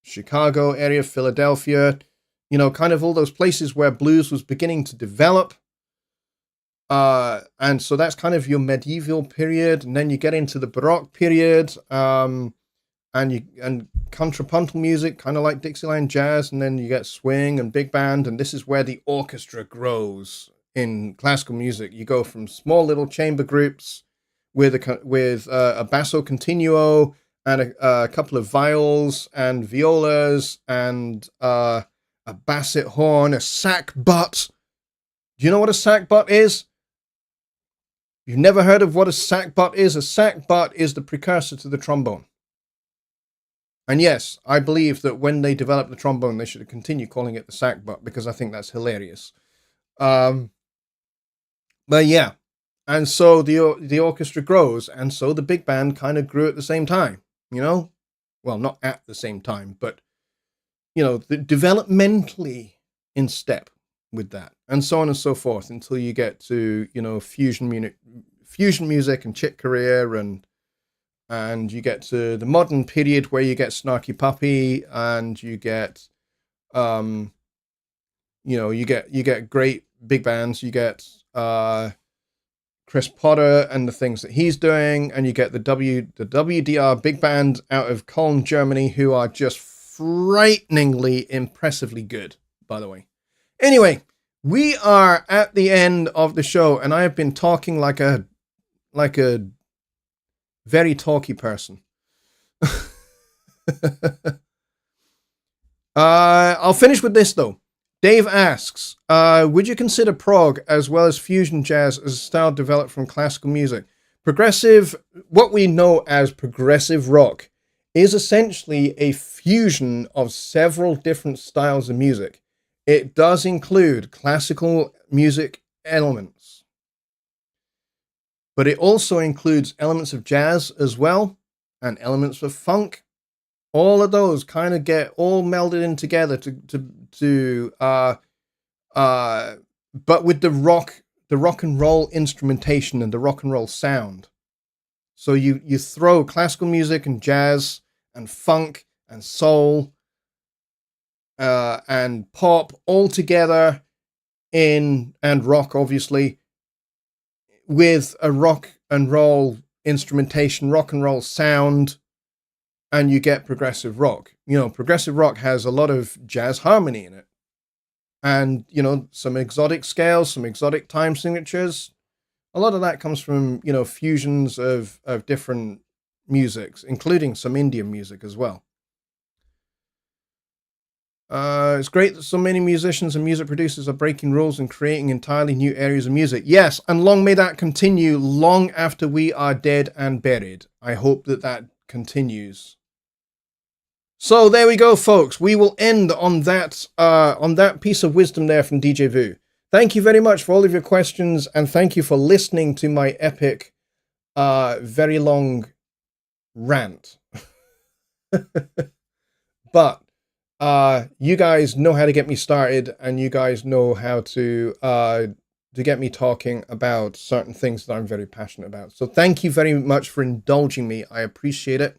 Chicago area, Philadelphia, you know, kind of all those places where blues was beginning to develop. And so that's kind of your medieval period. And then you get into the Baroque period, and contrapuntal music, kind of like Dixieland jazz, and then you get swing and big band, and this is where the orchestra grows in classical music. You go from small little chamber groups with a basso continuo and a couple of viols and violas and a basset horn, a sack butt. Do you know what a sack butt is? You've never heard of what a sack butt is? A sack butt is the precursor to the trombone. And yes, I believe that when they developed the trombone, they should have continued calling it the sack butt, because I think that's hilarious. But yeah, and so the orchestra grows, and so the big band kind of grew at the same time, you know? Well, not at the same time, but, you know, developmentally in step with that, and so on and so forth, until you get to, you know, fusion music and Chick Corea, and you get to the modern period where you get Snarky Puppy, and you get You get great big bands. You get Chris Potter and the things that he's doing, and you get the WDR big band out of Cologne, Germany, who are just frighteningly impressively good, by the way. Anyway, we are at the end of the show, and I have been talking like a very talky person. I'll finish with this though. Dave asks, would you consider prog as well as fusion jazz as a style developed from classical music? Progressive, what we know as progressive rock, is essentially a fusion of several different styles of music. It does include classical music elements, but it also includes elements of jazz as well, and elements of funk. All of those kind of get all melded in together but with the rock and roll instrumentation and the rock and roll sound. So you throw classical music and jazz and funk and soul and pop all together and rock, obviously, with a rock and roll instrumentation, rock and roll sound, and you get progressive rock. Progressive rock has a lot of jazz harmony in it. And, some exotic scales, some exotic time signatures. A lot of that comes from, fusions of different musics, including some Indian music as well. It's great that so many musicians and music producers are breaking rules and creating entirely new areas of music. Yes, and long may that continue long after we are dead and buried. I hope that continues. So there we go, folks. We will end on that piece of wisdom there from DJ Vu. Thank you very much for all of your questions, and thank you for listening to my epic, very long rant. But you guys know how to get me started, and you guys know how to get me talking about certain things that I'm very passionate about. So thank you very much for indulging me. I appreciate it.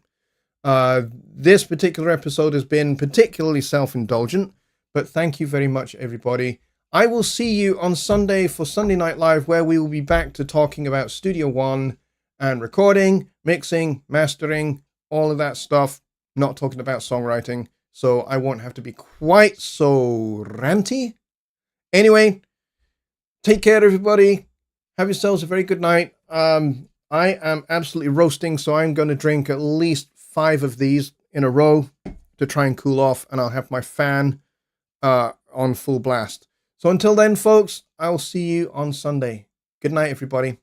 This particular episode has been particularly self-indulgent, but thank you very much, everybody. I will see you on Sunday for Sunday Night Live, where we will be back to talking about Studio One and recording, mixing, mastering, all of that stuff. Not talking about songwriting, so I won't have to be quite so ranty. Anyway, take care, everybody. Have yourselves a very good night. I am absolutely roasting, so I'm going to drink at least 5 of these in a row to try and cool off, and I'll have my fan on full blast. So until then, folks, I'll see you on Sunday. Good night, everybody.